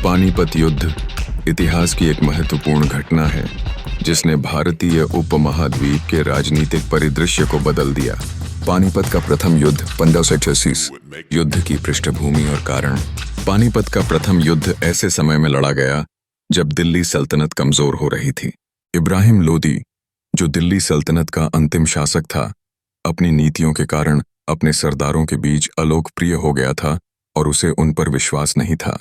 पानीपत युद्ध इतिहास की एक महत्वपूर्ण घटना है जिसने भारतीय उपमहाद्वीप के राजनीतिक परिदृश्य को बदल दिया। पानीपत का प्रथम युद्ध 1588 युद्ध की पृष्ठभूमि और कारण। पानीपत का प्रथम युद्ध ऐसे समय में लड़ा गया जब दिल्ली सल्तनत कमजोर हो रही थी। इब्राहिम लोदी, जो दिल्ली सल्तनत का अंतिम शासक था, अपनी नीतियों के कारण अपने सरदारों के बीच अलोकप्रिय हो गया था और उसे उन पर विश्वास नहीं था।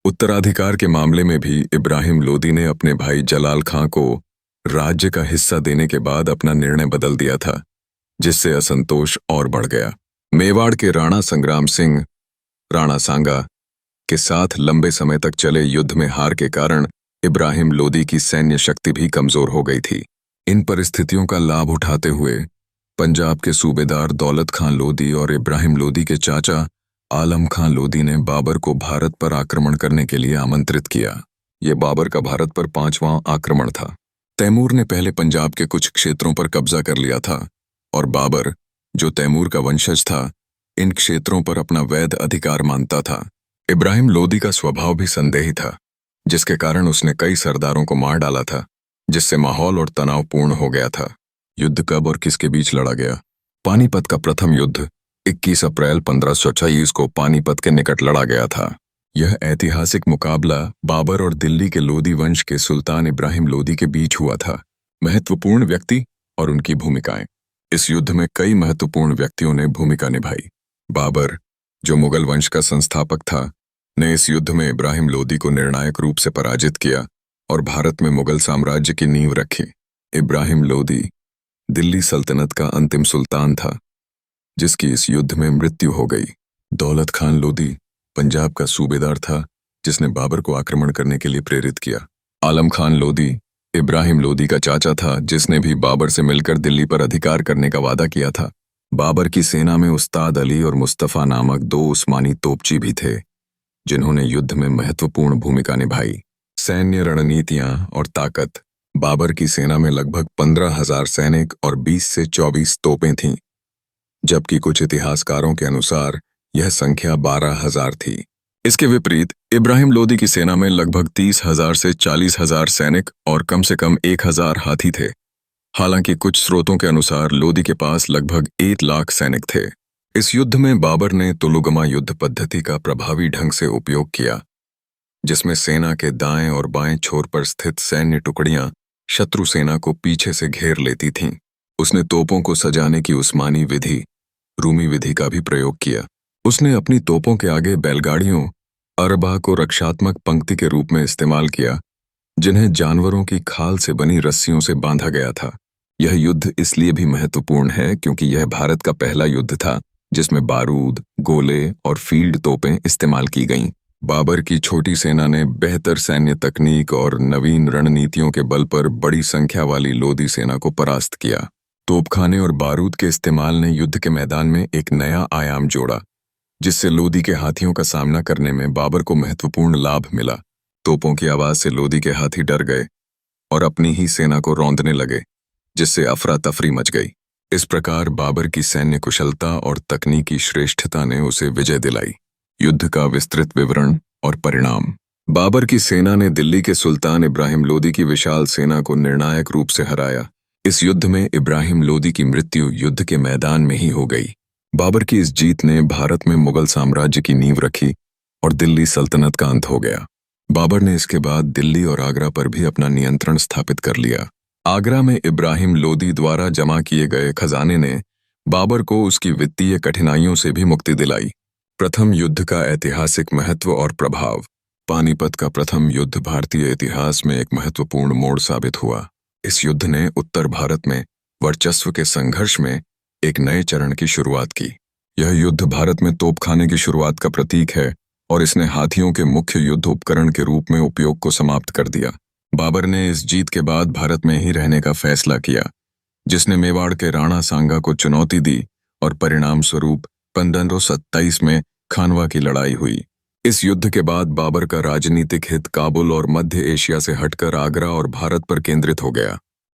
उत्तराधिकार के मामले में भी इब्राहिम लोदी ने अपने भाई जलाल खां को राज्य का हिस्सा देने के बाद अपना निर्णय बदल दिया था, जिससे असंतोष और बढ़ गया। मेवाड़ के राणा संग्राम सिंह, राणा सांगा के साथ लंबे समय तक चले युद्ध में हार के कारण इब्राहिम लोदी की सैन्य शक्ति भी कमजोर हो गई थी। इन परिस्थितियों का लाभ उठाते हुए पंजाब के सूबेदार दौलत खां लोदी और इब्राहिम लोदी के चाचा आलम खां लोदी ने बाबर को भारत पर आक्रमण करने के लिए आमंत्रित किया। यह बाबर का भारत पर 5वां आक्रमण था। तैमूर ने पहले पंजाब के कुछ क्षेत्रों पर कब्जा कर लिया था और बाबर, जो तैमूर का वंशज था, इन क्षेत्रों पर अपना वैध अधिकार मानता था। इब्राहिम लोदी का स्वभाव भी संदेही था, जिसके कारण उसने कई सरदारों को मार डाला था, जिससे माहौल और तनावपूर्ण हो गया था। युद्ध कब और किसके बीच लड़ा गया? पानीपत का प्रथम युद्ध 21 अप्रैल 1526 को पानीपत के निकट लड़ा गया था। यह ऐतिहासिक मुकाबला बाबर और दिल्ली के लोदी वंश के सुल्तान इब्राहिम लोदी के बीच हुआ था। महत्वपूर्ण व्यक्ति और उनकी भूमिकाएं। इस युद्ध में कई महत्वपूर्ण व्यक्तियों ने भूमिका निभाई। बाबर, जो मुगल वंश का संस्थापक था, ने इस युद्ध में इब्राहिम लोदी को निर्णायक रूप से पराजित किया और भारत में मुगल साम्राज्य की नींव रखी। इब्राहिम लोदी दिल्ली सल्तनत का अंतिम सुल्तान था, जिसकी इस युद्ध में मृत्यु हो गई। दौलत खान लोदी पंजाब का सूबेदार था, जिसने बाबर को आक्रमण करने के लिए प्रेरित किया। आलम खान लोदी इब्राहिम लोदी का चाचा था, जिसने भी बाबर से मिलकर दिल्ली पर अधिकार करने का वादा किया था। बाबर की सेना में उस्ताद अली और मुस्तफा नामक 2 उस्मानी तोपची भी थे, जिन्होंने युद्ध में महत्वपूर्ण भूमिका निभाई। सैन्य रणनीतियां और ताकत। बाबर की सेना में लगभग 15,000 सैनिक और 20 से 24 तोपें थीं, जबकि कुछ इतिहासकारों के अनुसार यह संख्या 12,000 थी। इसके विपरीत इब्राहिम लोदी की सेना में लगभग 30,000 से 40,000 सैनिक और कम से कम 1,000 हाथी थे। हालांकि कुछ स्रोतों के अनुसार लोदी के पास लगभग 1 लाख सैनिक थे। इस युद्ध में बाबर ने तुलुगमा युद्ध पद्धति का प्रभावी ढंग से उपयोग किया, जिसमें सेना के दाएं और बाएं छोर पर स्थित सैन्य टुकड़ियां शत्रु सेना को पीछे से घेर लेती थीं। उसने तोपों को सजाने की उस्मानी विधि, रूमी विधि का भी प्रयोग किया। उसने अपनी तोपों के आगे बैलगाड़ियों, अरबा को रक्षात्मक पंक्ति के रूप में इस्तेमाल किया, जिन्हें जानवरों की खाल से बनी रस्सियों से बांधा गया था। यह युद्ध इसलिए भी महत्वपूर्ण है क्योंकि यह भारत का पहला युद्ध था जिसमें बारूद, गोले और फील्ड तोपें इस्तेमाल की गईं। बाबर की छोटी सेना ने बेहतर सैन्य तकनीक और नवीन रणनीतियों के बल पर बड़ी संख्या वाली लोदी सेना को परास्त किया। तोपखाने और बारूद के इस्तेमाल ने युद्ध के मैदान में एक नया आयाम जोड़ा, जिससे लोदी के हाथियों का सामना करने में बाबर को महत्वपूर्ण लाभ मिला। तोपों की आवाज से लोदी के हाथी डर गए और अपनी ही सेना को रौंदने लगे, जिससे अफरा तफरी मच गई। इस प्रकार बाबर की सैन्य कुशलता और तकनीकी श्रेष्ठता ने उसे विजय दिलाई। युद्ध का विस्तृत विवरण और परिणाम। बाबर की सेना ने दिल्ली के सुल्तान इब्राहिम लोदी की विशाल सेना को निर्णायक रूप से हराया। इस युद्ध में इब्राहिम लोदी की मृत्यु युद्ध के मैदान में ही हो गई। बाबर की इस जीत ने भारत में मुगल साम्राज्य की नींव रखी और दिल्ली सल्तनत का अंत हो गया। बाबर ने इसके बाद दिल्ली और आगरा पर भी अपना नियंत्रण स्थापित कर लिया। आगरा में इब्राहिम लोदी द्वारा जमा किए गए खजाने ने बाबर को उसकी वित्तीय कठिनाइयों से भी मुक्ति दिलाई। प्रथम युद्ध का ऐतिहासिक महत्व और प्रभाव। पानीपत का प्रथम युद्ध भारतीय इतिहास में एक महत्वपूर्ण मोड़ साबित हुआ। इस युद्ध ने उत्तर भारत में वर्चस्व के संघर्ष में एक नए चरण की शुरुआत की। यह युद्ध भारत में तोपखाने की शुरुआत का प्रतीक है और इसने हाथियों के मुख्य युद्ध उपकरण के रूप में उपयोग को समाप्त कर दिया। बाबर ने इस जीत के बाद भारत में ही रहने का फैसला किया, जिसने मेवाड़ के राणा सांगा को चुनौती दी और परिणाम स्वरूप 1527 में खानवा की लड़ाई हुई। इस युद्ध के बाद बाबर का राजनीतिक हित काबुल और मध्य एशिया से हटकर आगरा और भारत पर केंद्रित हो गया।